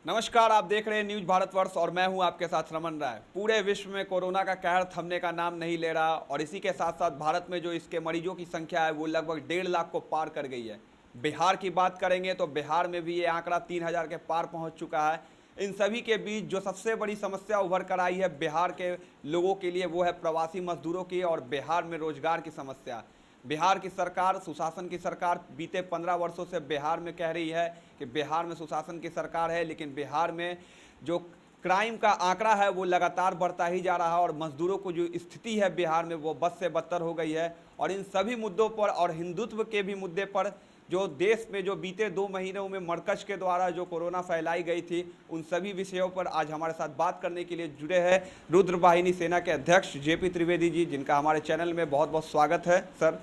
नमस्कार, आप देख रहे हैं न्यूज भारतवर्ष और मैं हूं आपके साथ रमन राय। पूरे विश्व में कोरोना का कहर थमने का नाम नहीं ले रहा और इसी के साथ साथ भारत में जो इसके मरीजों की संख्या है वो लगभग 1.5 लाख को पार कर गई है। बिहार की बात करेंगे तो बिहार में भी ये आंकड़ा 3,000 के पार पहुंच चुका है। इन सभी के बीच जो सबसे बड़ी समस्या उभर कर आई है बिहार के लोगों के लिए वो है प्रवासी मजदूरों की और बिहार में रोजगार की समस्या। बिहार की सरकार, सुशासन की सरकार बीते 15 वर्षों से बिहार में कह रही है कि बिहार में सुशासन की सरकार है, लेकिन बिहार में जो क्राइम का आंकड़ा है वो लगातार बढ़ता ही जा रहा है और मजदूरों को जो स्थिति है बिहार में वो बद से बदतर हो गई है। और इन सभी मुद्दों पर और हिंदुत्व के भी मुद्दे पर जो देश में जो बीते 2 महीनों में मरकज के द्वारा जो कोरोना फैलाई गई थी, उन सभी विषयों पर आज हमारे साथ बात करने के लिए जुड़े हैं रुद्र वाहिनी सेना के अध्यक्ष जेपी त्रिवेदी जी, जिनका हमारे चैनल में बहुत बहुत स्वागत है। सर,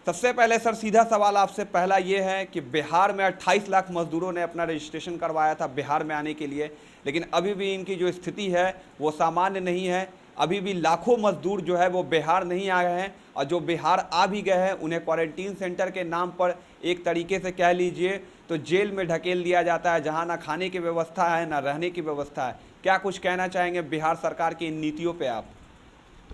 सबसे पहले सर सीधा सवाल आपसे पहला ये है कि बिहार में 28 लाख मजदूरों ने अपना रजिस्ट्रेशन करवाया था बिहार में आने के लिए, लेकिन अभी भी इनकी जो स्थिति है वो सामान्य नहीं है। अभी भी लाखों मजदूर जो है वो बिहार नहीं आए हैं और जो बिहार आ भी गए हैं उन्हें क्वारंटीन सेंटर के नाम पर एक तरीके से कह लीजिए तो जेल में ढकेल दिया जाता है, जहाँ ना खाने की व्यवस्था है ना रहने की व्यवस्था है। क्या कुछ कहना चाहेंगे बिहार सरकार की इन नीतियों पर आप?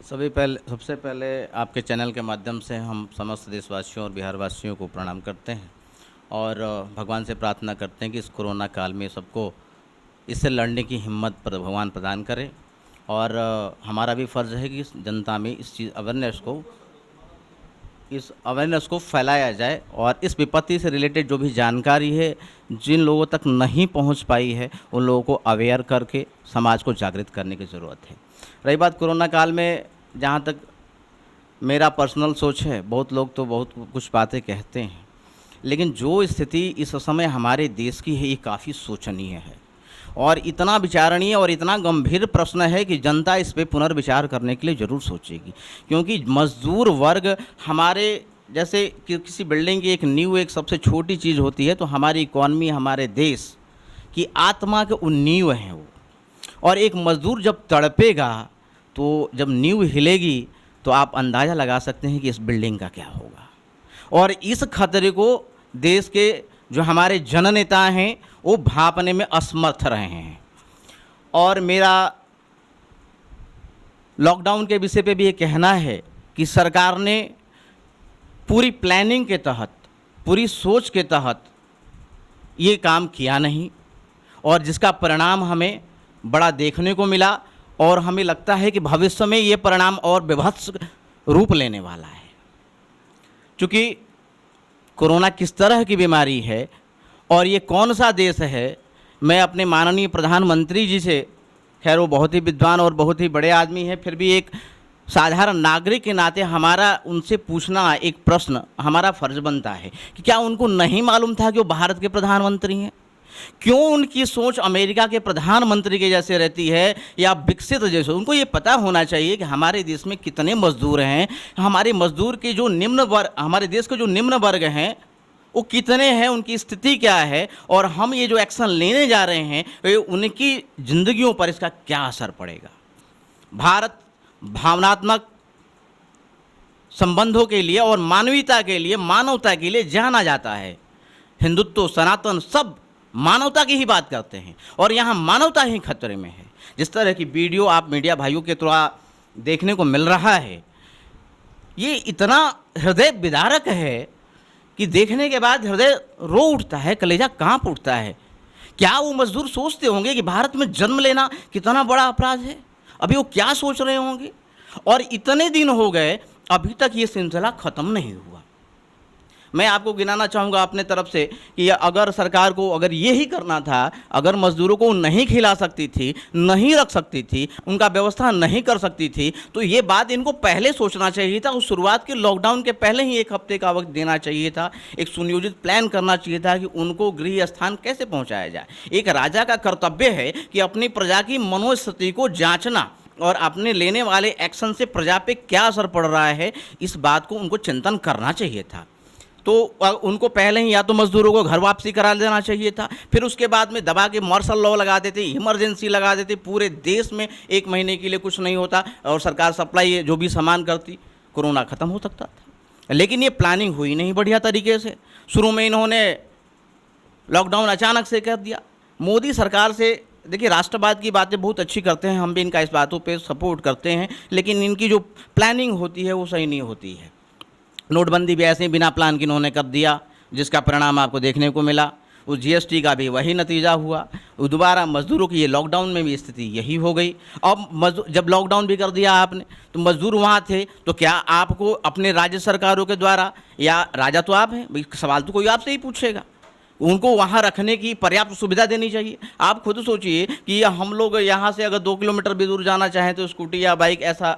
सबसे पहले आपके चैनल के माध्यम से हम समस्त देशवासियों और बिहारवासियों को प्रणाम करते हैं और भगवान से प्रार्थना करते हैं कि इस कोरोना काल में सबको इससे लड़ने की हिम्मत पर भगवान प्रदान करे। और हमारा भी फ़र्ज़ है कि इस जनता में इस अवेयरनेस को फैलाया जाए और इस विपत्ति से रिलेटेड जो भी जानकारी है जिन लोगों तक नहीं पहुंच पाई है उन लोगों को अवेयर करके समाज को जागृत करने की ज़रूरत है। रही बात कोरोना काल में, जहां तक मेरा पर्सनल सोच है, बहुत लोग तो बहुत कुछ बातें कहते हैं, लेकिन जो स्थिति इस समय हमारे देश की है ये काफ़ी शोचनीय है और इतना विचारणीय और इतना गंभीर प्रश्न है कि जनता इस पे पुनर्विचार करने के लिए ज़रूर सोचेगी। क्योंकि मजदूर वर्ग हमारे जैसे कि किसी बिल्डिंग की एक नींव एक सबसे छोटी चीज़ होती है, तो हमारी इकॉनमी, हमारे देश की आत्मा के उन नींव हैं वो। और एक मज़दूर जब तड़पेगा तो जब नींव हिलेगी तो आप अंदाज़ा लगा सकते हैं कि इस बिल्डिंग का क्या होगा। और इस खतरे को देश के जो हमारे जननेता हैं वो भांपने में असमर्थ रहे हैं। और मेरा लॉकडाउन के विषय पे भी ये कहना है कि सरकार ने पूरी प्लानिंग के तहत, पूरी सोच के तहत ये काम किया नहीं और जिसका परिणाम हमें बड़ा देखने को मिला और हमें लगता है कि भविष्य में ये परिणाम और विभत्स रूप लेने वाला है। क्योंकि कोरोना किस तरह की बीमारी है और ये कौन सा देश है, मैं अपने माननीय प्रधानमंत्री जी से, खैर वो बहुत ही विद्वान और बहुत ही बड़े आदमी हैं, फिर भी एक साधारण नागरिक के नाते हमारा उनसे पूछना एक प्रश्न हमारा फ़र्ज बनता है कि क्या उनको नहीं मालूम था कि वो भारत के प्रधानमंत्री हैं? क्यों उनकी सोच अमेरिका के प्रधानमंत्री के जैसे रहती है या विकसित जैसे? उनको ये पता होना चाहिए कि हमारे देश में कितने मजदूर हैं, हमारे मजदूर के जो निम्न वर्ग, हमारे देश के जो निम्न वर्ग हैं वो कितने हैं, उनकी स्थिति क्या है और हम ये जो एक्शन लेने जा रहे हैं उनकी ज़िंदगियों पर इसका क्या असर पड़ेगा। भारत भावनात्मक संबंधों के लिए और मानवता के लिए जाना जाता है। हिंदुत्व, सनातन सब मानवता की ही बात करते हैं और यहाँ मानवता ही खतरे में है। जिस तरह की वीडियो आप मीडिया भाइयों के द्वारा देखने को मिल रहा है, ये इतना हृदय विदारक है कि देखने के बाद हृदय रो उठता है, कलेजा कांप उठता है। क्या वो मजदूर सोचते होंगे कि भारत में जन्म लेना कितना बड़ा अपराध है? अभी वो क्या सोच रहे होंगे? और इतने दिन हो गए अभी तक ये सिलसिला ख़त्म नहीं हुआ। मैं आपको गिनाना चाहूँगा अपने तरफ से कि अगर सरकार को अगर ये ही करना था, अगर मजदूरों को नहीं खिला सकती थी, नहीं रख सकती थी, उनका व्यवस्था नहीं कर सकती थी, तो ये बात इनको पहले सोचना चाहिए था। उस शुरुआत के लॉकडाउन के पहले ही 1 हफ्ते का वक्त देना चाहिए था। एक सुनियोजित प्लान करना चाहिए था कि उनको गृह स्थान कैसे पहुँचाया जाए। एक राजा का कर्तव्य है कि अपनी प्रजा की मनोस्थिति को जाँचना और अपने लेने वाले एक्शन से प्रजा पे क्या असर पड़ रहा है, इस बात को उनको चिंतन करना चाहिए था। तो उनको पहले ही या तो मजदूरों को घर वापसी करा देना चाहिए था, फिर उसके बाद में दबा के मार्शल लॉ लगा देते, इमरजेंसी लगा देते, पूरे देश में 1 महीने के लिए कुछ नहीं होता और सरकार सप्लाई जो भी सामान करती, कोरोना ख़त्म हो सकता था। लेकिन ये प्लानिंग हुई नहीं बढ़िया तरीके से। शुरू में इन्होंने लॉकडाउन अचानक से कर दिया, मोदी सरकार से देखिए, राष्ट्रवाद की बातें बहुत अच्छी करते हैं, हम भी इनका इस बातों पे सपोर्ट करते हैं, लेकिन इनकी जो प्लानिंग होती है वो सही नहीं होती है। नोटबंदी भी ऐसे ही बिना प्लान के इन्होंने कर दिया, जिसका परिणाम आपको देखने को मिला। उस जीएसटी का भी वही नतीजा हुआ। दोबारा मज़दूरों की ये लॉकडाउन में भी स्थिति यही हो गई। अब मजदूर जब लॉकडाउन भी कर दिया आपने, तो मज़दूर वहाँ थे, तो क्या आपको अपने राज्य सरकारों के द्वारा, या राजा तो आप हैं भाई, सवाल तो कोई आपसे ही पूछेगा, उनको वहाँ रखने की पर्याप्त सुविधा देनी चाहिए। आप खुद सोचिए कि हम लोग यहाँ से अगर 2 किलोमीटर भी दूर जाना चाहें तो स्कूटी या बाइक ऐसा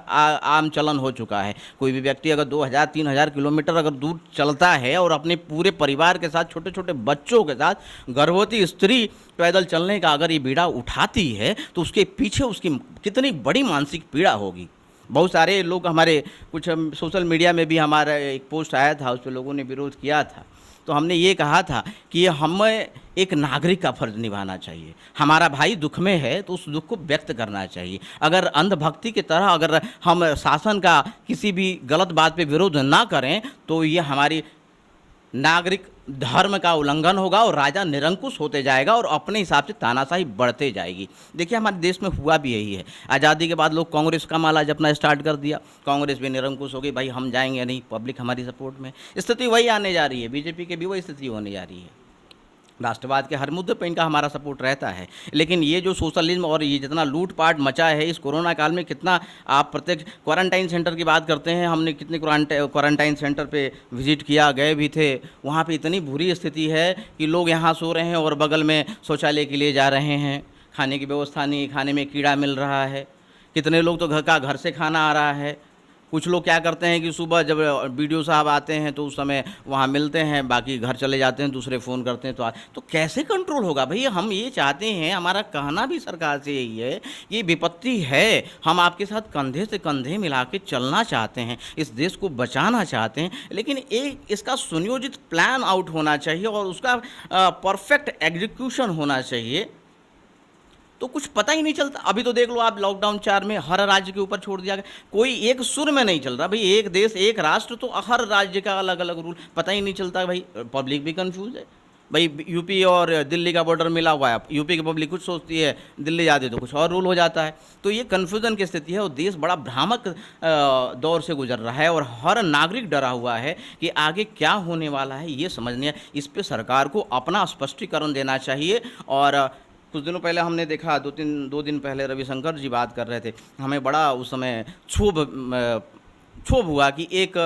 आम चलन हो चुका है। कोई भी व्यक्ति अगर 2000-3000 किलोमीटर अगर दूर चलता है और अपने पूरे परिवार के साथ, छोटे छोटे बच्चों के साथ, गर्भवती स्त्री पैदल चलने का अगर ये बीड़ा उठाती है, तो उसके पीछे उसकी कितनी बड़ी मानसिक पीड़ा होगी। बहुत सारे लोग, हमारे कुछ सोशल मीडिया में भी हमारा एक पोस्ट आया था, उस पर लोगों ने विरोध किया था। तो हमने ये कहा था कि हमें एक नागरिक का फर्ज निभाना चाहिए। हमारा भाई दुख में है तो उस दुख को व्यक्त करना चाहिए। अगर अंधभक्ति की तरह अगर हम शासन का किसी भी गलत बात पे विरोध ना करें, तो ये हमारी नागरिक धर्म का उल्लंघन होगा और राजा निरंकुश होते जाएगा और अपने हिसाब से तानाशाही बढ़ते जाएगी। देखिए, हमारे देश में हुआ भी यही है। आज़ादी के बाद लोग कांग्रेस का माला जपना स्टार्ट कर दिया, कांग्रेस भी निरंकुश हो गई, भाई हम जाएंगे नहीं, पब्लिक हमारी सपोर्ट में। स्थिति वही आने जा रही है, बीजेपी की भी वही स्थिति होने जा रही है। राष्ट्रवाद के हर मुद्दे पर इनका हमारा सपोर्ट रहता है, लेकिन ये जो सोशलिज्म और ये जितना लूटपाट मचा है इस कोरोना काल में, कितना आप प्रत्यक्ष क्वारंटाइन सेंटर की बात करते हैं, हमने कितने क्वारंटाइन सेंटर पे विजिट किया, गए भी थे, वहाँ पे इतनी बुरी स्थिति है कि लोग यहाँ सो रहे हैं और बगल में शौचालय के लिए जा रहे हैं, खाने की व्यवस्था नहीं, खाने में कीड़ा मिल रहा है, कितने लोग तो घर से खाना आ रहा है। कुछ लोग क्या करते हैं कि सुबह जब वीडियो साहब आते हैं तो उस समय वहाँ मिलते हैं, बाकी घर चले जाते हैं, दूसरे फ़ोन करते हैं। तो कैसे कंट्रोल होगा भैया? हम ये चाहते हैं, हमारा कहना भी सरकार से यही है, ये विपत्ति है, हम आपके साथ कंधे से कंधे मिला के चलना चाहते हैं, इस देश को बचाना चाहते हैं, लेकिन एक इसका सुनियोजित प्लान आउट होना चाहिए और उसका परफेक्ट एग्जीक्यूशन होना चाहिए। तो कुछ पता ही नहीं चलता। अभी तो देख लो आप, लॉकडाउन 4 में हर राज्य के ऊपर छोड़ दिया गया, कोई एक सुर में नहीं चल रहा भाई। एक देश एक राष्ट्र, तो हर राज्य का अलग अलग रूल, पता ही नहीं चलता भाई। पब्लिक भी कंफ्यूज है भाई। यूपी और दिल्ली का बॉर्डर मिला हुआ है, यूपी की पब्लिक कुछ सोचती है, दिल्ली जाती तो कुछ और रूल हो जाता है। तो ये कन्फ्यूज़न की स्थिति है और देश बड़ा भ्रामक दौर से गुजर रहा है और हर नागरिक डरा हुआ है कि आगे क्या होने वाला है, ये समझने, इस पर सरकार को अपना स्पष्टीकरण देना चाहिए। और कुछ दिनों पहले हमने देखा, 2 दिन पहले रविशंकर जी बात कर रहे थे, हमें बड़ा उस समय क्षोभ हुआ कि एक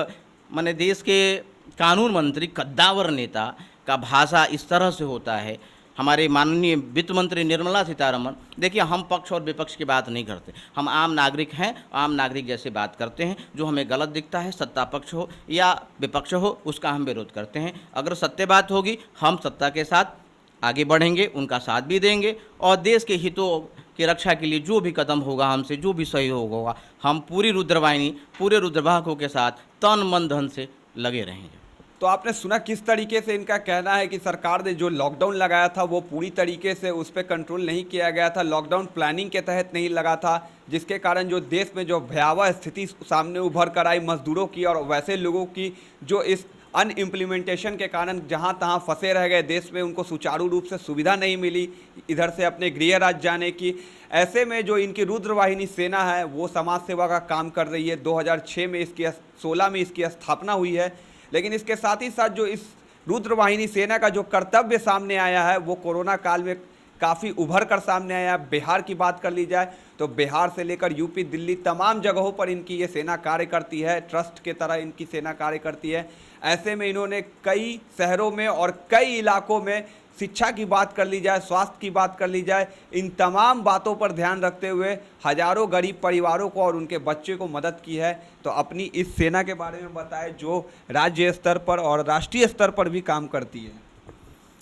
माने देश के कानून मंत्री, कद्दावर नेता का भाषा इस तरह से होता है। हमारे माननीय वित्त मंत्री निर्मला सीतारमण, देखिए हम पक्ष और विपक्ष की बात नहीं करते, हम आम नागरिक हैं, आम नागरिक जैसे बात करते हैं। जो हमें गलत दिखता है, सत्ता पक्ष हो या विपक्ष हो, उसका हम विरोध करते हैं। अगर सत्य बात होगी, हम सत्ता के साथ आगे बढ़ेंगे, उनका साथ भी देंगे और देश के हितों की रक्षा के लिए जो भी कदम होगा, हमसे जो भी सहयोग होगा, हम पूरी रुद्रवाहिनी, पूरे रुद्रवाहकों के साथ तन मन धन से लगे रहेंगे। तो आपने सुना किस तरीके से इनका कहना है कि सरकार ने जो लॉकडाउन लगाया था वो पूरी तरीके से उस पर कंट्रोल नहीं किया गया था, लॉकडाउन प्लानिंग के तहत नहीं लगा था, जिसके कारण जो देश में जो भयावह स्थिति सामने उभर कर आई मजदूरों की और वैसे लोगों की जो इस अनइम्प्लीमेंटेशन के कारण जहां तहां फंसे रह गए, देश में उनको सुचारू रूप से सुविधा नहीं मिली इधर से अपने गृह राज्य जाने की। ऐसे में जो इनकी रुद्रवाहिनी सेना है वो समाज सेवा का काम कर रही है। 2006 में 16 में इसकी स्थापना हुई है, लेकिन इसके साथ ही साथ जो इस रुद्रवाहिनी सेना का जो कर्तव्य सामने आया है वो कोरोना काल में काफ़ी उभर कर सामने आया। बिहार की बात कर ली जाए तो बिहार से लेकर यूपी, दिल्ली, तमाम जगहों पर इनकी ये सेना कार्य करती है, ट्रस्ट के तरह इनकी सेना कार्य करती है। ऐसे में इन्होंने कई शहरों में और कई इलाकों में, शिक्षा की बात कर ली जाए, स्वास्थ्य की बात कर ली जाए, इन तमाम बातों पर ध्यान रखते हुए हजारों गरीब परिवारों को और उनके बच्चे को मदद की है। तो अपनी इस सेना के बारे में बताएं जो राज्य स्तर पर और राष्ट्रीय स्तर पर भी काम करती है।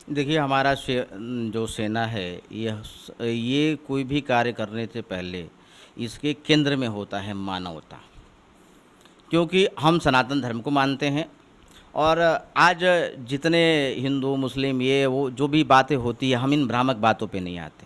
देखिए, हमारा जो सेना है, ये कोई भी कार्य करने से पहले इसके केंद्र में होता है मानवता, क्योंकि हम सनातन धर्म को मानते हैं। और आज जितने हिंदू, मुस्लिम, ये वो जो भी बातें होती है, हम इन भ्रामक बातों पे नहीं आते।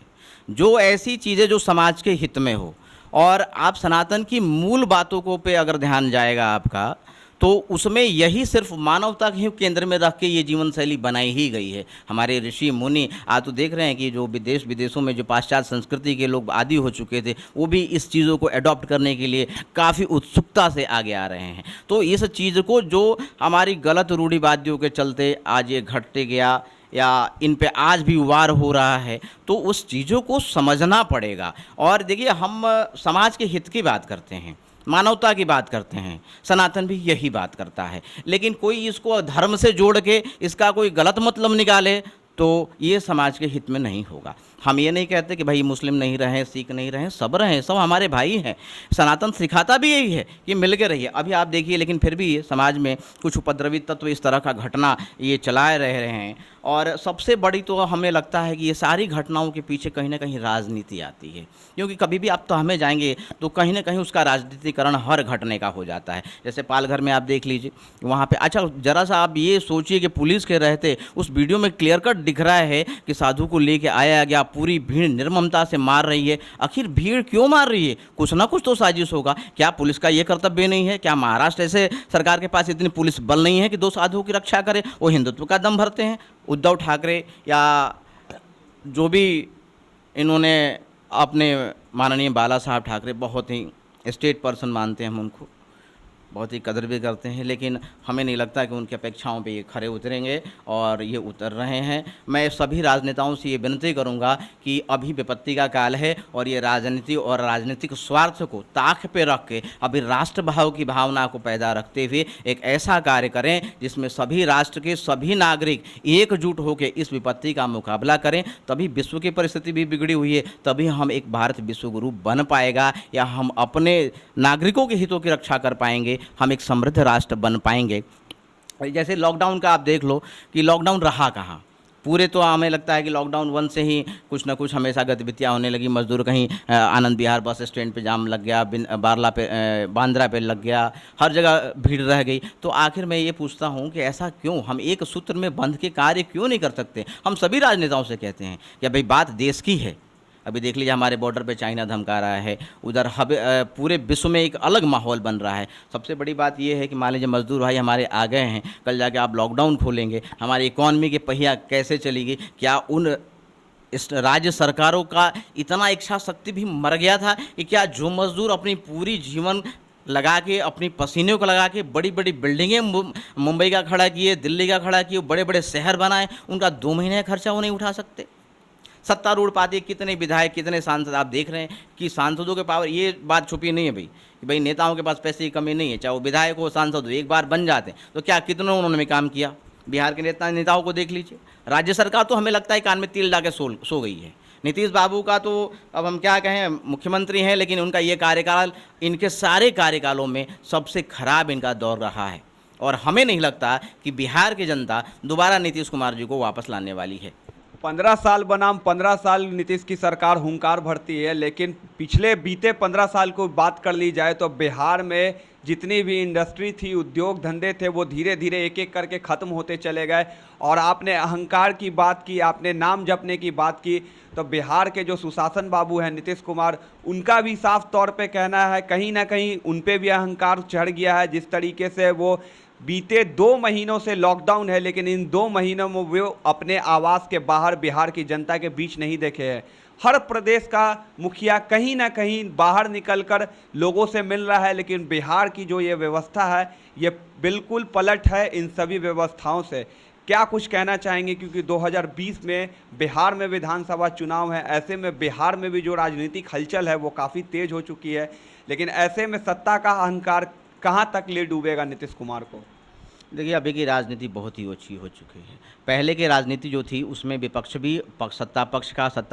जो ऐसी चीज़ें जो समाज के हित में हो और आप सनातन की मूल बातों को पे अगर ध्यान जाएगा आपका, तो उसमें यही सिर्फ मानवता के ही केंद्र में रख के ये जीवन शैली बनाई ही गई है। हमारे ऋषि मुनि आज तो देख रहे हैं कि जो विदेशों में जो पाश्चात्य संस्कृति के लोग आदी हो चुके थे, वो भी इस चीज़ों को अडॉप्ट करने के लिए काफ़ी उत्सुकता से आगे आ रहे हैं। तो इस चीज़ को जो हमारी गलत रूढ़िवादियों के चलते आज ये घटते गया या इन पे आज भी वार हो रहा है, तो उस चीज़ों को समझना पड़ेगा। और देखिए, हम समाज के हित की बात करते हैं, मानवता की बात करते हैं, सनातन भी यही बात करता है, लेकिन कोई इसको धर्म से जोड़ के इसका कोई गलत मतलब निकाले तो ये समाज के हित में नहीं होगा। हम ये नहीं कहते कि भाई मुस्लिम नहीं रहें, सिख नहीं रहें, सब रहें, सब हमारे भाई हैं। सनातन सिखाता भी यही है कि मिल के रहिए। अभी आप देखिए, लेकिन फिर भी समाज में कुछ उपद्रवी तत्व इस तरह का घटना ये चलाए रह रहे हैं। और सबसे बड़ी तो हमें लगता है कि ये सारी घटनाओं के पीछे कहीं ना कहीं राजनीति आती है, क्योंकि कभी भी आप तो हमें जाएंगे तो कहीं ना कहीं उसका राजनीतिकरण हर घटने का हो जाता है। जैसे पालघर में आप देख लीजिए, वहाँ पे अच्छा ज़रा सा आप ये सोचिए कि पुलिस के रहते उस वीडियो में क्लियर कट दिख रहा है कि साधु को लेके आया गया, पूरी भीड़ निर्ममता से मार रही है। आखिर भीड़ क्यों मार रही है? कुछ ना कुछ तो साजिश होगा। क्या पुलिस का ये कर्तव्य नहीं है? क्या महाराष्ट्र ऐसे सरकार के पास इतनी पुलिस बल नहीं है कि 2 साधुओं की रक्षा करे? वो हिंदुत्व का दम भरते हैं। उद्धव ठाकरे या जो भी इन्होंने अपने माननीय बाला साहब ठाकरे, बहुत ही स्टेट पर्सन मानते हैं हम उनको, बहुत ही कदर भी करते हैं, लेकिन हमें नहीं लगता कि उनकी अपेक्षाओं पे ये खरे उतरेंगे और ये उतर रहे हैं। मैं सभी राजनेताओं से ये विनती करूंगा कि अभी विपत्ति का काल है और ये राजनीति और राजनीतिक स्वार्थ को ताक पे रख के अभी राष्ट्रभाव की भावना को पैदा रखते हुए एक ऐसा कार्य करें जिसमें सभी राष्ट्र के सभी नागरिक एकजुट होकर इस विपत्ति का मुकाबला करें। तभी विश्व की परिस्थिति भी बिगड़ी हुई है, तभी हम एक भारत विश्वगुरु बन पाएगा, या हम अपने नागरिकों के हितों की रक्षा कर पाएंगे, हम एक समृद्ध राष्ट्र बन पाएंगे। जैसे लॉकडाउन का आप देख लो कि लॉकडाउन रहा कहाँ। पूरे तो हमें लगता है कि लॉकडाउन 1 से ही कुछ ना कुछ हमेशा गतिविधियाँ होने लगी। मजदूर कहीं आनंद विहार बस स्टैंड पे जाम लग गया, बांद्रा पे लग गया, हर जगह भीड़ रह गई। तो आखिर मैं ये पूछता हूँ कि ऐसा क्यों? हम एक सूत्र में बंध के कार्य क्यों नहीं कर सकते? हम सभी राजनेताओं से कहते हैं कि भाई बात देश की है। अभी देख लीजिए, हमारे बॉर्डर पे चाइना धमका रहा है, उधर पूरे विश्व में एक अलग माहौल बन रहा है। सबसे बड़ी बात यह है कि मान लीजिए मजदूर भाई हमारे आ गए हैं, कल जाके आप लॉकडाउन खोलेंगे, हमारी इकॉनमी के पहिया कैसे चलेगी? क्या उन इस राज्य सरकारों का इतना इच्छा शक्ति भी मर गया था कि क्या जो मजदूर अपनी पूरी जीवन लगा के, अपनी पसीने को लगा के बड़ी बड़ी बिल्डिंगें मुंबई का खड़ा किए, दिल्ली का खड़ा किए, बड़े बड़े शहर बनाए, उनका 2 महीने का खर्चा वो नहीं उठा सकते? सत्तारूढ़ पार्टी कितने विधायक, कितने सांसद आप देख रहे हैं कि सांसदों के पावर, ये बात छुपी नहीं है भाई कि भाई नेताओं के पास पैसे की कमी नहीं है, चाहे वो विधायक हो सांसद हो, एक बार बन जाते हैं तो क्या कितनों उन्होंने काम किया। बिहार के नेताओं को देख लीजिए। राज्य सरकार तो हमें लगता है कान में तिल ला के सो गई है। नीतीश बाबू का तो अब हम क्या कहें, मुख्यमंत्री हैं, लेकिन उनका ये कार्यकाल इनके सारे कार्यकालों में सबसे खराब इनका दौर रहा है। और हमें नहीं लगता कि बिहार की जनता दोबारा नीतीश कुमार जी को वापस लाने वाली है। 15 साल बनाम 15 साल नीतीश की सरकार हुंकार भरती है, लेकिन पिछले बीते 15 साल को बात कर ली जाए तो बिहार में जितनी भी इंडस्ट्री थी, उद्योग धंधे थे, वो धीरे धीरे एक एक करके ख़त्म होते चले गए। और आपने अहंकार की बात की, आपने नाम जपने की बात की, तो बिहार के जो सुशासन बाबू हैं नीतीश कुमार, उनका भी साफ तौर पे कहना है कहीं ना कहीं उन पे भी अहंकार चढ़ गया है। जिस तरीके से वो बीते 2 महीनों से लॉकडाउन है, लेकिन इन 2 महीनों में वो अपने आवास के बाहर बिहार की जनता के बीच नहीं देखे हैं। हर प्रदेश का मुखिया कहीं ना कहीं बाहर निकलकर लोगों से मिल रहा है, लेकिन बिहार की जो ये व्यवस्था है ये बिल्कुल पलट है इन सभी व्यवस्थाओं से। क्या कुछ कहना चाहेंगे, क्योंकि 2020 में बिहार में विधानसभा चुनाव है, ऐसे में बिहार में भी जो राजनीतिक हलचल है वो काफ़ी तेज हो चुकी है, लेकिन ऐसे में सत्ता का अहंकार कहाँ तक ले डूबेगा नीतीश कुमार को? देखिए, अभी की राजनीति बहुत ही अच्छी हो चुकी है। पहले की राजनीति जो थी उसमें विपक्ष भी सत्ता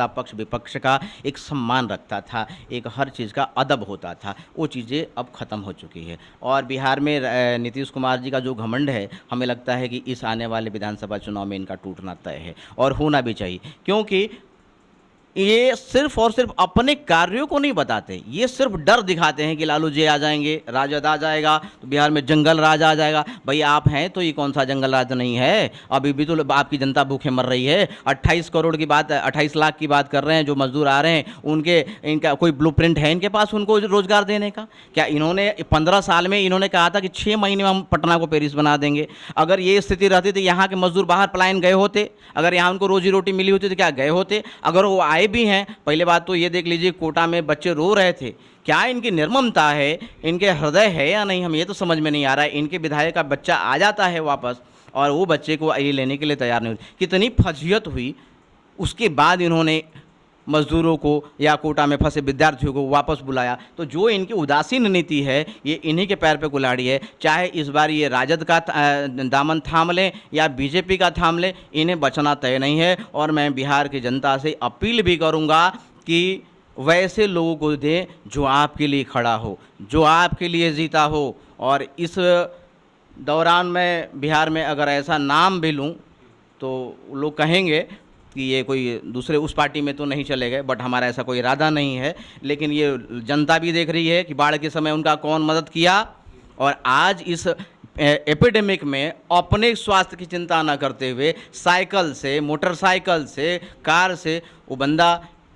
पक्ष विपक्ष का एक सम्मान रखता था, एक हर चीज़ का अदब होता था। वो चीज़ें अब ख़त्म हो चुकी है। और बिहार में नीतीश कुमार जी का जो घमंड है, हमें लगता है कि इस आने वाले विधानसभा चुनाव में इनका टूटना तय है और होना भी चाहिए, क्योंकि ये सिर्फ और सिर्फ अपने कार्यों को नहीं बताते, ये सिर्फ डर दिखाते हैं कि लालू जी आ जाएंगे, राजद आ जाएगा तो बिहार में जंगल राज आ जाएगा। भाई आप हैं तो ये कौन सा जंगल राज नहीं है, अभी भी तो आपकी जनता भूखे मर रही है। 28 करोड़ की बात, 28 लाख की बात कर रहे हैं जो मजदूर आ रहे हैं, उनके इनका कोई ब्लूप्रिंट है इनके पास उनको रोजगार देने का? क्या इन्होंने 15 साल में इन्होंने कहा था कि 6 महीने में हम पटना को पेरिस बना देंगे? अगर ये स्थिति रहती तो यहाँ के मजदूर बाहर पलायन गए होते, अगर यहाँ उनको रोजी रोटी मिली होती तो क्या गए होते? अगर वो आए भी हैं, पहले बात तो ये देख लीजिए कोटा में बच्चे रो रहे थे, क्या इनकी निर्ममता है, इनके हृदय है या नहीं, हम ये तो समझ में नहीं आ रहा है। इनके विधायक का बच्चा आ जाता है वापस और वो बच्चे को ये लेने के लिए तैयार नहीं होती। कितनी फजीहत हुई, उसके बाद इन्होंने मजदूरों को या कोटा में फंसे विद्यार्थियों को वापस बुलाया। तो जो इनकी उदासीन नीति है ये इन्हीं के पैर पे कुल्हाड़ी है। चाहे इस बार ये राजद का दामन थाम लें या बीजेपी का थाम लें, इन्हें बचना तय नहीं है। और मैं बिहार की जनता से अपील भी करूंगा कि वैसे लोगों को दें जो आपके लिए खड़ा हो, जो आपके लिए जीता हो। और इस दौरान मैं बिहार में अगर ऐसा नाम भी लूँ तो लोग कहेंगे कि ये कोई दूसरे उस पार्टी में तो नहीं चले गए, बट हमारा ऐसा कोई इरादा नहीं है। लेकिन ये जनता भी देख रही है कि बाढ़ के समय उनका कौन मदद किया, और आज इस एपिडेमिक में अपने स्वास्थ्य की चिंता न करते हुए साइकिल से, मोटरसाइकिल से, कार से वो बंदा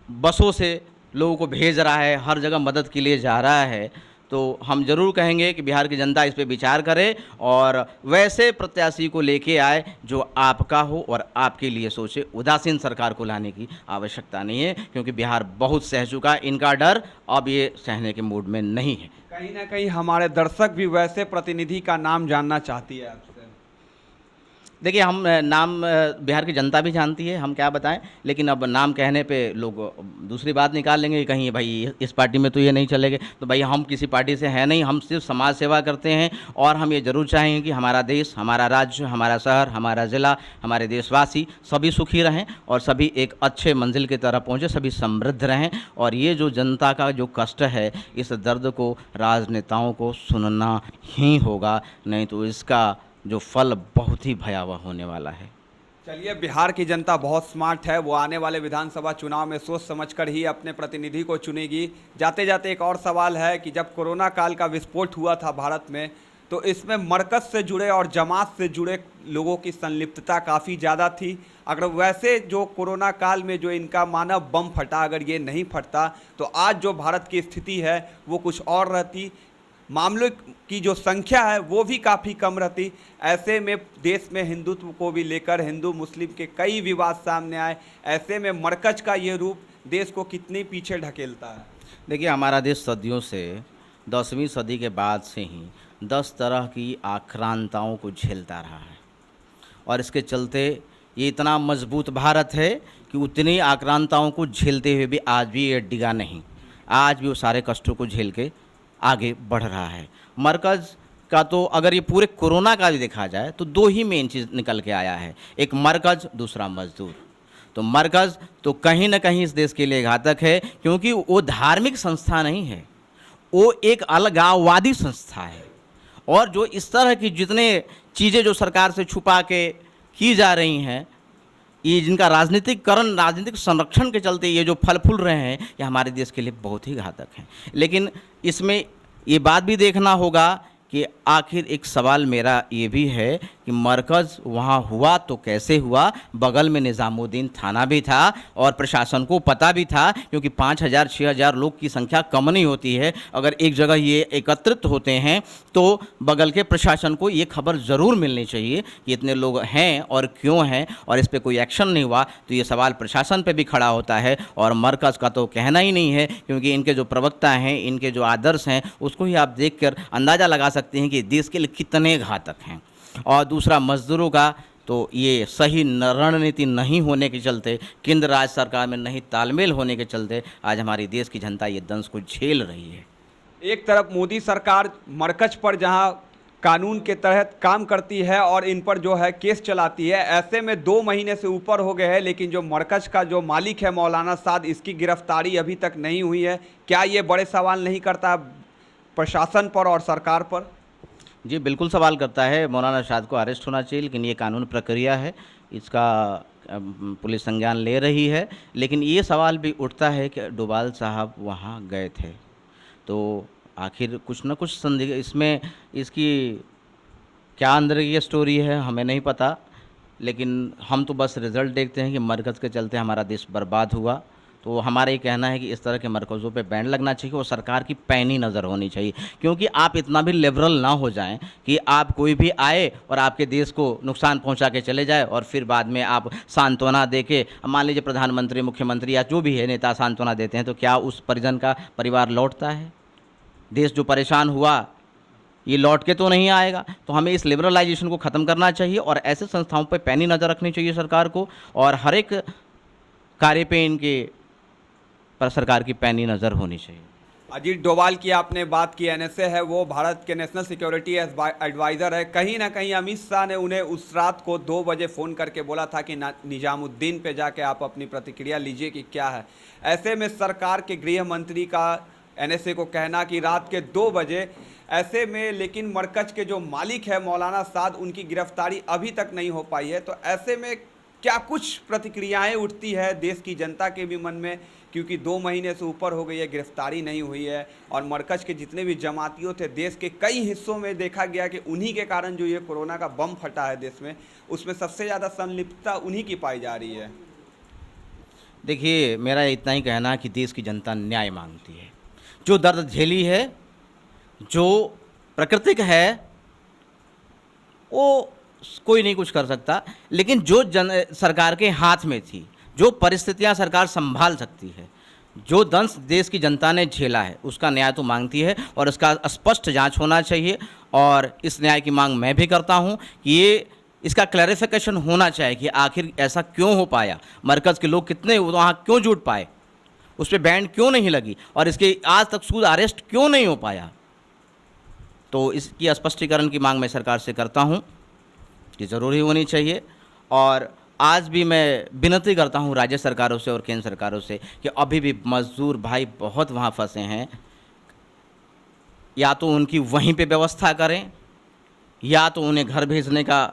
बसों से लोगों को भेज रहा है, हर जगह मदद के लिए जा रहा है। तो हम ज़रूर कहेंगे कि बिहार की जनता इस पे विचार करे और वैसे प्रत्याशी को लेके आए जो आपका हो और आपके लिए सोचे। उदासीन सरकार को लाने की आवश्यकता नहीं है, क्योंकि बिहार बहुत सह चुका है। इनका डर अब ये सहने के मूड में नहीं है। कहीं ना कहीं हमारे दर्शक भी वैसे प्रतिनिधि का नाम जानना चाहती है आपसे। देखिए, हम नाम बिहार की जनता भी जानती है, हम क्या बताएं। लेकिन अब नाम कहने पे लोग दूसरी बात निकाल लेंगे, कहीं भाई इस पार्टी में तो ये नहीं चलेंगे। तो भाई हम किसी पार्टी से हैं नहीं, हम सिर्फ समाज सेवा करते हैं। और हम ये ज़रूर चाहेंगे कि हमारा देश, हमारा राज्य, हमारा शहर, हमारा ज़िला, हमारे देशवासी सभी सुखी रहें और सभी एक अच्छे मंजिल की तरफ पहुँचे, सभी समृद्ध रहें। और ये जो जनता का जो कष्ट है, इस दर्द को राजनेताओं को सुनना ही होगा, नहीं तो इसका जो फल बहुत ही भयावह होने वाला है। चलिए, बिहार की जनता बहुत स्मार्ट है, वो आने वाले विधानसभा चुनाव में सोच समझकर ही अपने प्रतिनिधि को चुनेगी। जाते जाते एक और सवाल है कि जब कोरोना काल का विस्फोट हुआ था भारत में, तो इसमें मरकज़ से जुड़े और जमात से जुड़े लोगों की संलिप्तता काफ़ी ज़्यादा थी। अगर वैसे जो कोरोना काल में जो इनका मानव बम फटा, अगर ये नहीं फटता तो आज जो भारत की स्थिति है वो कुछ और रहती, मामलों की जो संख्या है वो भी काफ़ी कम रहती। ऐसे में देश में हिंदुत्व को भी लेकर हिंदू मुस्लिम के कई विवाद सामने आए। ऐसे में मरकज़ का ये रूप देश को कितनी पीछे ढकेलता है। देखिए, हमारा देश सदियों से 10वीं सदी के बाद से ही 10 तरह की आक्रांताओं को झेलता रहा है, और इसके चलते ये इतना मजबूत भारत है कि उतनी आक्रांताओं को झेलते हुए भी आज भी ये डिगा नहीं, आज भी वो सारे कष्टों को झेल के आगे बढ़ रहा है। मरकज़ का तो अगर ये पूरे कोरोना का भी देखा जाए तो 2 ही मेन चीज़ निकल के आया है, एक मरकज़, दूसरा मजदूर। तो मरकज़ तो कहीं ना कहीं इस देश के लिए घातक है, क्योंकि वो धार्मिक संस्था नहीं है, वो एक अलगाववादी संस्था है। और जो इस तरह की जितने चीज़ें जो सरकार से छुपा के की जा रही हैं, ये जिनका राजनीतिकरण, राजनीतिक संरक्षण के चलते ये जो फल फूल रहे हैं, ये हमारे देश के लिए बहुत ही घातक हैं। लेकिन इसमें ये बात भी देखना होगा कि आखिर एक सवाल मेरा ये भी है कि मरकज़ वहाँ हुआ तो कैसे हुआ। बगल में निज़ामुद्दीन थाना भी था और प्रशासन को पता भी था, क्योंकि 5000 6000 लोग की संख्या कम नहीं होती है। अगर एक जगह ये एकत्रित होते हैं तो बगल के प्रशासन को ये खबर ज़रूर मिलनी चाहिए कि इतने लोग हैं और क्यों हैं, और इस पर कोई एक्शन नहीं हुआ तो ये सवाल प्रशासन पर भी खड़ा होता है। और मरकज़ का तो कहना ही नहीं है, क्योंकि इनके जो प्रवक्ता हैं, इनके जो आदर्श हैं, उसको ही आप देख कर अंदाज़ा लगा सकते हैं कि देश के लिए कितने घातक हैं। और दूसरा मजदूरों का, तो ये सही रणनीति नहीं होने के चलते, केंद्र राज्य सरकार में नहीं तालमेल होने के चलते आज हमारी देश की जनता ये दंश को झेल रही है। एक तरफ मोदी सरकार मरकज़ पर जहां कानून के तहत काम करती है और इन पर जो है केस चलाती है, ऐसे में 2 महीने से ऊपर हो गए हैं, लेकिन जो मरकज़ का जो मालिक है मौलाना साद, इसकी गिरफ्तारी अभी तक नहीं हुई है। क्या ये बड़े सवाल नहीं करता प्रशासन पर और सरकार पर? जी बिल्कुल सवाल करता है। मौलाना साद को अरेस्ट होना चाहिए, लेकिन ये कानून प्रक्रिया है, इसका पुलिस संज्ञान ले रही है, लेकिन ये सवाल भी उठता है कि डोभाल साहब वहाँ गए थे, तो आखिर कुछ न कुछ संदिग्ध इसमें, इसकी क्या अंदर की स्टोरी है हमें नहीं पता, लेकिन हम तो बस रिज़ल्ट देखते हैं कि मरकज़ के चलते हमारा देश बर्बाद हुआ। तो हमारा ये कहना है कि इस तरह के मरकज़ों पे बैन लगना चाहिए और सरकार की पैनी नज़र होनी चाहिए, क्योंकि आप इतना भी लिबरल ना हो जाएं कि आप कोई भी आए और आपके देश को नुकसान पहुंचा के चले जाए और फिर बाद में आप सांत्वना दे के, मान लीजिए प्रधानमंत्री, मुख्यमंत्री या जो भी है नेता सांत्वना देते हैं, तो क्या उस परिजन का परिवार लौटता है? देश जो परेशान हुआ ये लौट के तो नहीं आएगा। तो हमें इस लिबरलाइजेशन को ख़त्म करना चाहिए और ऐसे संस्थाओं पर पैनी नज़र रखनी चाहिए सरकार को, और हर एक कार्य पे इनके पर सरकार की पैनी नज़र होनी चाहिए। अजीत डोभाल की आपने बात की, एनएसए है वो, भारत के नेशनल सिक्योरिटी एडवाइज़र है। कहीं ना कहीं अमित शाह ने उन्हें उस रात को 2 बजे फ़ोन करके बोला था कि निजामुद्दीन पे जाके आप अपनी प्रतिक्रिया लीजिए कि क्या है। ऐसे में सरकार के गृह मंत्री का एनएसए को कहना कि रात के 2 बजे, ऐसे में लेकिन मरकज के जो मालिक है मौलाना साद, उनकी गिरफ्तारी अभी तक नहीं हो पाई है। तो ऐसे में क्या कुछ प्रतिक्रियाएं उठती है देश की जनता के भी मन में, क्योंकि 2 महीने से ऊपर हो गई है, गिरफ्तारी नहीं हुई है, और मरकज के जितने भी जमातियों थे देश के कई हिस्सों में देखा गया कि उन्हीं के कारण जो ये कोरोना का बम फटा है देश में, उसमें सबसे ज़्यादा संलिप्तता उन्हीं की पाई जा रही है। देखिए, मेरा इतना ही कहना है कि देश की जनता न्याय मांगती है। जो दर्द झेली है, जो प्राकृतिक है, वो कोई नहीं कुछ कर सकता, लेकिन जो सरकार के हाथ में थी, जो परिस्थितियां सरकार संभाल सकती है, जो दंश देश की जनता ने झेला है, उसका न्याय तो मांगती है और उसका स्पष्ट जांच होना चाहिए। और इस न्याय की मांग मैं भी करता हूं कि ये इसका क्लैरिफिकेशन होना चाहिए कि आखिर ऐसा क्यों हो पाया, मरकज़ के लोग कितने वहाँ क्यों जुट पाए, उस पर बैन क्यों नहीं लगी, और इसके आज तक सूद अरेस्ट क्यों नहीं हो पाया। तो इसकी स्पष्टीकरण की मांग मैं सरकार से करता हूं कि ज़रूरी होनी चाहिए। और आज भी मैं विनती करता हूं राज्य सरकारों से और केंद्र सरकारों से कि अभी भी मजदूर भाई बहुत वहां फंसे हैं, या तो उनकी वहीं पे व्यवस्था करें, या तो उन्हें घर भेजने का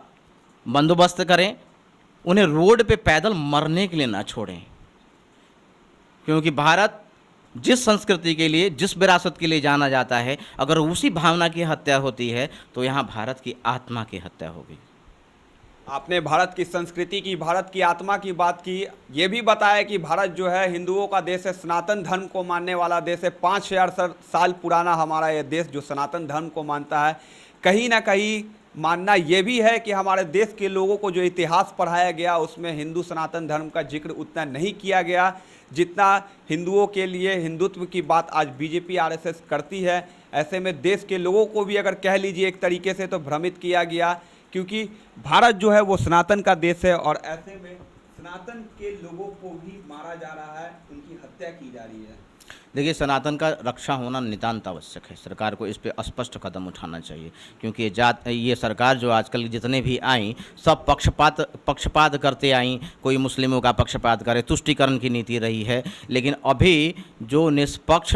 बंदोबस्त करें, उन्हें रोड पे पैदल मरने के लिए ना छोड़ें, क्योंकि भारत जिस संस्कृति के लिए, जिस विरासत के लिए जाना जाता है, अगर उसी भावना की हत्या होती है तो यहाँ भारत की आत्मा की हत्या होगी। आपने भारत की संस्कृति की, भारत की आत्मा की बात की, ये भी बताया कि भारत जो है हिंदुओं का देश है, सनातन धर्म को मानने वाला देश है। 5000 साल पुराना हमारा ये देश जो सनातन धर्म को मानता है। कहीं ना कहीं मानना ये भी है कि हमारे देश के लोगों को जो इतिहास पढ़ाया गया उसमें हिंदू सनातन धर्म का जिक्र उतना नहीं किया गया जितना हिंदुओं के लिए हिंदुत्व की बात आज बीजेपी आरएसएस करती है। ऐसे में देश के लोगों को भी अगर कह लीजिए एक तरीके से तो भ्रमित किया गया, क्योंकि भारत जो है वो सनातन का देश है और ऐसे में सनातन के लोगों को भी मारा जा रहा है, उनकी हत्या की जा रही है। देखिए, सनातन का रक्षा होना नितांत आवश्यक है। सरकार को इस पे स्पष्ट कदम उठाना चाहिए, क्योंकि ये सरकार जो आजकल जितने भी आई सब पक्षपात करते आई। कोई मुस्लिमों का पक्षपात करे, तुष्टीकरण की नीति रही है। लेकिन अभी जो निष्पक्ष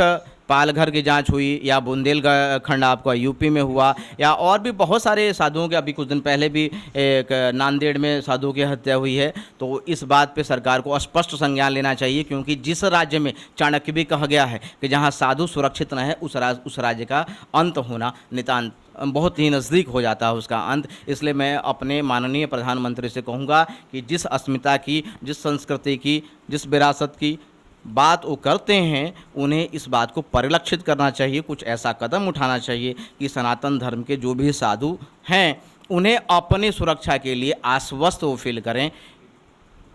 पालघर की जांच हुई, या बुंदेलखंड आपका यूपी में हुआ, या और भी बहुत सारे साधुओं के, अभी कुछ दिन पहले भी एक नांदेड़ में साधुओं की हत्या हुई है, तो इस बात पे सरकार को स्पष्ट संज्ञान लेना चाहिए। क्योंकि जिस राज्य में चाणक्य भी कहा गया है कि जहां साधु सुरक्षित न है, उस राज्य का अंत होना नितांत बहुत ही नज़दीक हो जाता है उसका अंत। इसलिए मैं अपने माननीय प्रधानमंत्री से कहूँगा कि जिस अस्मिता की, जिस संस्कृति की, जिस विरासत की बात वो करते हैं, उन्हें इस बात को परिलक्षित करना चाहिए, कुछ ऐसा कदम उठाना चाहिए कि सनातन धर्म के जो भी साधु हैं उन्हें अपनी सुरक्षा के लिए आश्वस्त वो फील करें,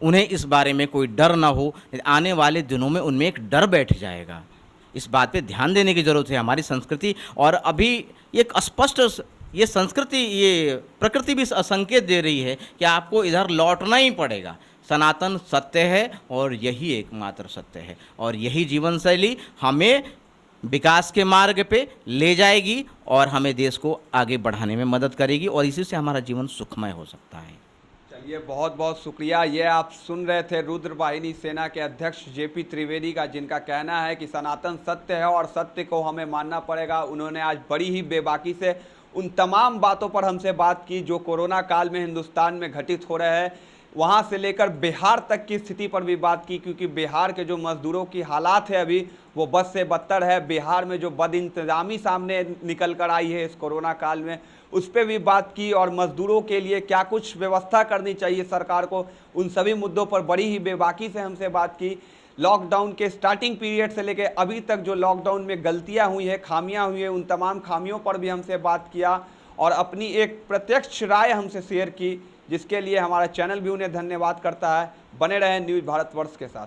उन्हें इस बारे में कोई डर ना हो। आने वाले दिनों में उनमें एक डर बैठ जाएगा। इस बात पे ध्यान देने की ज़रूरत है। हमारी संस्कृति, और अभी एक स्पष्ट ये संस्कृति, ये प्रकृति भी संकेत दे रही है कि आपको इधर लौटना ही पड़ेगा। सनातन सत्य है और यही एकमात्र सत्य है, और यही जीवन शैली हमें विकास के मार्ग पे ले जाएगी और हमें देश को आगे बढ़ाने में मदद करेगी, और इसी से हमारा जीवन सुखमय हो सकता है। चलिए, बहुत बहुत शुक्रिया। ये आप सुन रहे थे रुद्र वाहिनी सेना के अध्यक्ष जेपी त्रिवेदी का, जिनका कहना है कि सनातन सत्य है और सत्य को हमें मानना पड़ेगा। उन्होंने आज बड़ी ही बेबाकी से उन तमाम बातों पर हमसे बात की जो कोरोना काल में हिंदुस्तान में घटित हो रहे हैं। वहाँ से लेकर बिहार तक की स्थिति पर भी बात की, क्योंकि बिहार के जो मजदूरों की हालात है अभी वो बद से बदतर है। बिहार में जो बदइंतजामी सामने निकल कर आई है इस कोरोना काल में, उस पर भी बात की और मजदूरों के लिए क्या कुछ व्यवस्था करनी चाहिए सरकार को, उन सभी मुद्दों पर बड़ी ही बेबाकी से हमसे बात की। लॉकडाउन के स्टार्टिंग पीरियड से लेकर अभी तक जो लॉकडाउन में गलतियां हुई हैं, खामियां हुई हैं, उन तमाम खामियों पर भी हमसे बात किया और अपनी एक प्रत्यक्ष राय हमसे शेयर की, जिसके लिए हमारा चैनल भी उन्हें धन्यवाद करता है। बने रहें न्यूज़ भारतवर्ष के साथ।